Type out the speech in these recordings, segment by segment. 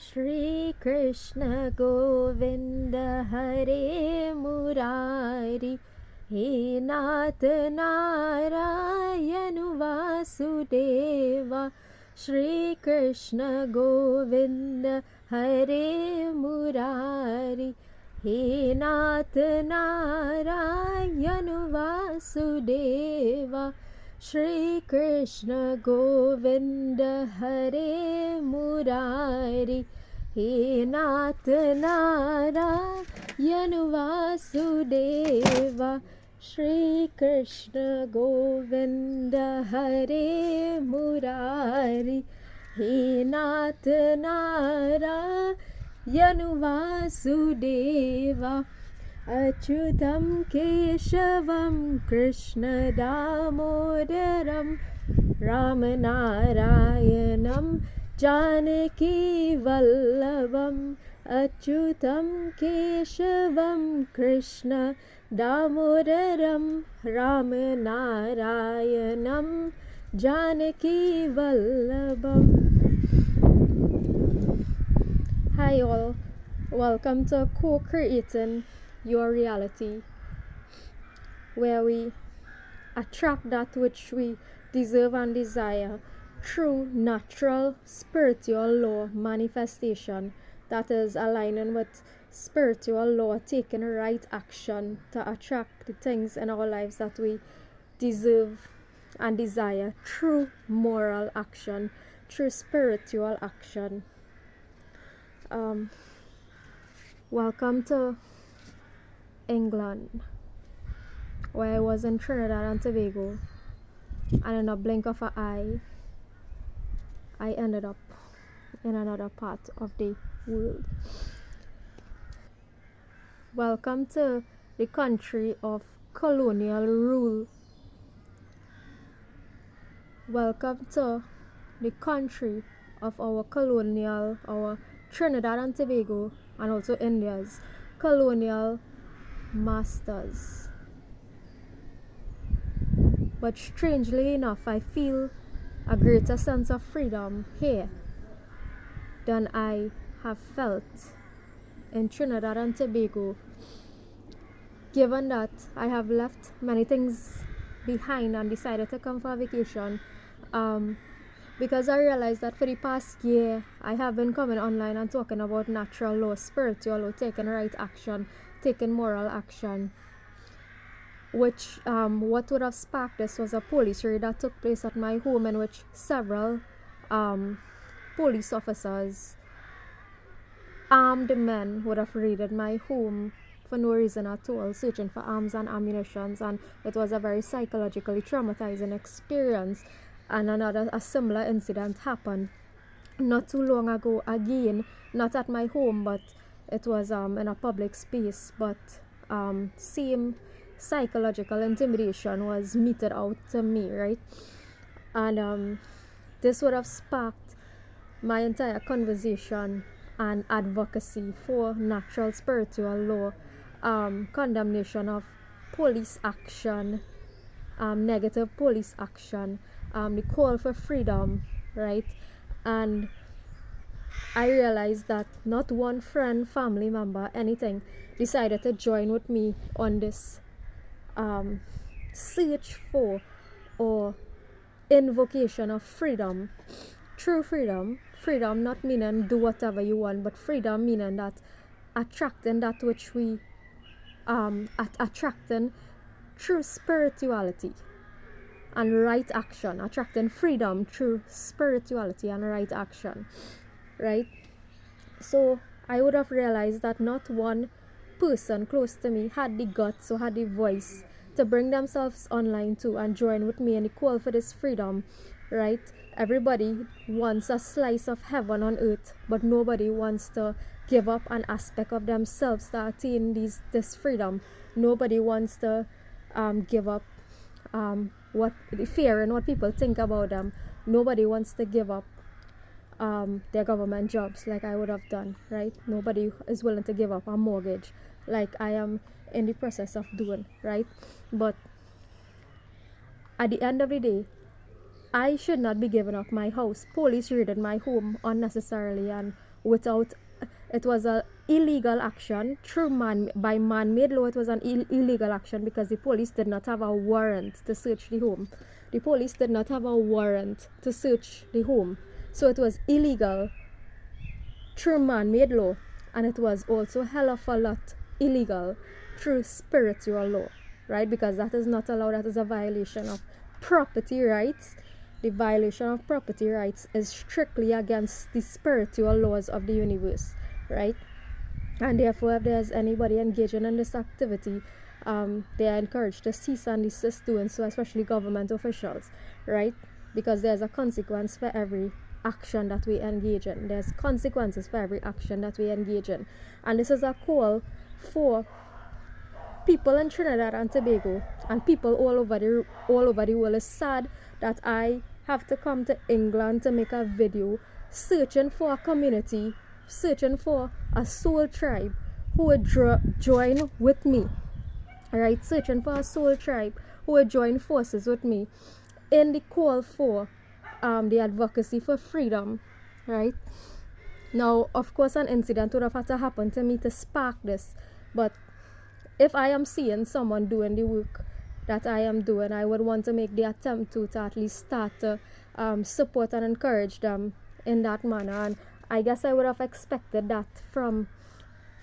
Shri Krishna Govinda Hare Murari He Nath Narayanu Vasudeva Shri Krishna Govinda Hare Murari He Nath Narayanu Vasudeva Shri Krishna Govinda Hare Murari He Nath Narayanu Vasudeva Shri Krishna Govinda Hare Murari He Nath Narayanu Vasudeva Achyutam Keshavam Krishna Damodaram Ramanarayanam Janaki Vallabham Achyutam Keshavam Krishna Damodaram Ramanarayanam Janaki Vallabham. Hi all, welcome to Co-Creating Your Reality, where we attract that which we deserve and desire through natural spiritual law manifestation, that is aligning with spiritual law, taking right action to attract the things in our lives that we deserve and desire through moral action, through spiritual action. Welcome to England, where I was in Trinidad and Tobago, and in a blink of an eye I ended up in another part of the world. Welcome to the country of colonial rule. Welcome to the country of our Trinidad and Tobago, and also India's colonial masters. But strangely enough, I feel a greater sense of freedom here than I have felt in Trinidad and Tobago, given that I have left many things behind and decided to come for a vacation, because I realized that for the past year I have been coming online and talking about natural law, spiritual law, taking right action, taking moral action, which what would have sparked this was a police raid that took place at my home, in which several police officers, armed men, would have raided my home for no reason at all, searching for arms and ammunition, and it was a very psychologically traumatizing experience. And a similar incident happened not too long ago again, not at my home, but it was in a public space, but same psychological intimidation was meted out to me, right? And this would have sparked my entire conversation and advocacy for natural spiritual law, condemnation of police action, negative police action, the call for freedom, right? And I realized that not one friend, family member, anything decided to join with me on this search for or invocation of freedom. True freedom not meaning do whatever you want, but freedom meaning that attracting that which we attracting through spirituality and right action, attracting freedom through spirituality and right action, right? So I would have realized that not one person close to me had the guts or had the voice to bring themselves online too and join with me in the call for this freedom, right? Everybody wants a slice of heaven on earth, but nobody wants to give up an aspect of themselves to attain this freedom. Nobody wants to give up what the fear and what people think about them. Nobody wants to give up their government jobs like I would have done, right? Nobody is willing to give up a mortgage like I am in the process of doing, right? But at the end of the day, I should not be giving up my house. Police raided my home unnecessarily, and without, it was a illegal action through by man-made law. It was an illegal action because the police did not have a warrant to search the home. The police did not have a warrant to search the home, so it was illegal through man-made law, and it was also hell of a lot illegal through spiritual law, right? Because that is not allowed. That is a violation of property rights. The violation of property rights is strictly against the spiritual laws of the universe, right? And therefore, if there's anybody engaging in this activity, they are encouraged to cease and desist doing so, especially government officials, right? Because there's a consequence for every action that we engage in. There's consequences for every action that we engage in. And this is a call for people in Trinidad and Tobago and people all over the world. It's sad that I have to come to England to make a video searching for a community, searching for a soul tribe who would join with me, right? Searching for a soul tribe who would join forces with me in the call for the advocacy for freedom, right? Now, of course, an incident would have had to happen to me to spark this, but if I am seeing someone doing the work that I am doing, I would want to make the attempt to at least start to support and encourage them in that manner. And I guess I would have expected that from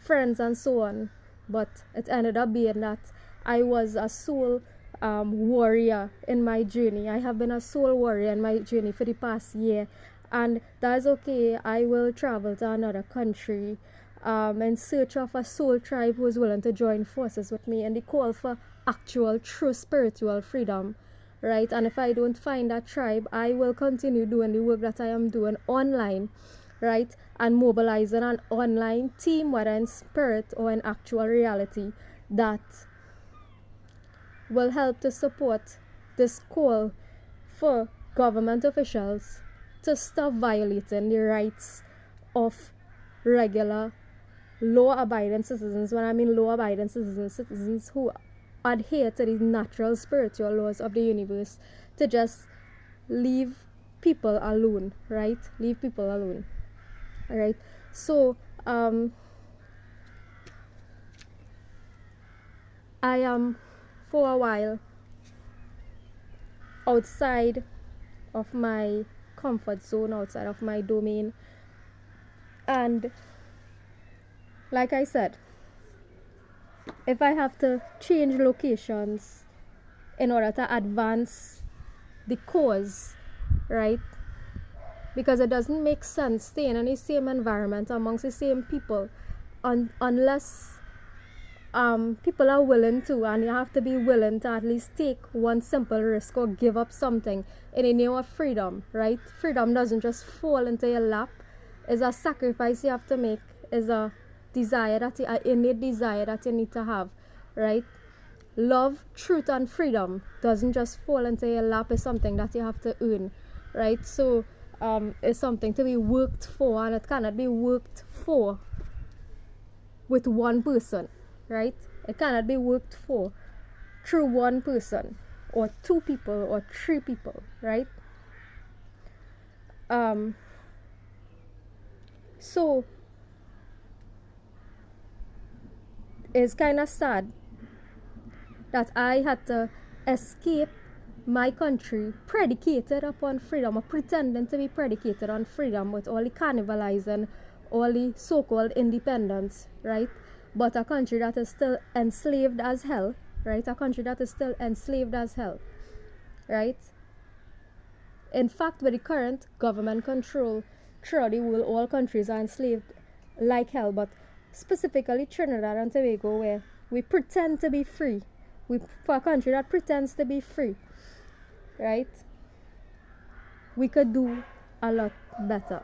friends and so on, but it ended up being that I was a soul warrior in my journey. I have been a soul warrior in my journey for the past year, and that's okay. I will travel to another country in search of a soul tribe who is willing to join forces with me in the call for actual true spiritual freedom, right? And if I don't find that tribe, I will continue doing the work that I am doing online, right? And mobilizing an online team, whether in spirit or in actual reality, that will help to support this call for government officials to stop violating the rights of regular law-abiding citizens. When I mean law-abiding citizens, citizens who adhere to the natural spiritual laws of the universe, to just leave people alone, right? Leave people alone, right? So I am for a while outside of my comfort zone, outside of my domain, and like I said, if I have to change locations in order to advance the cause, right? Because it doesn't make sense staying in the same environment amongst the same people unless people are willing to, and you have to be willing to at least take one simple risk or give up something in the name of freedom, right? Freedom doesn't just fall into your lap. It's a sacrifice you have to make. It's a desire that an innate desire that you need to have, right? Love, truth, and freedom doesn't just fall into your lap. It's something that you have to earn, right? So it's something to be worked for, and it cannot be worked for with one person, right? It cannot be worked for through one person or two people or three people, right? So it's kind of sad that I had to escape my country predicated upon freedom, or pretending to be predicated on freedom, with all the cannibalizing, all the so-called independence, right? But a country that is still enslaved as hell, right? A country that is still enslaved as hell, right? In fact, with the current government control throughout the world, all countries are enslaved like hell, but specifically Trinidad and Tobago, where we pretend to be free. For a country that pretends to be free, right? We could do a lot better.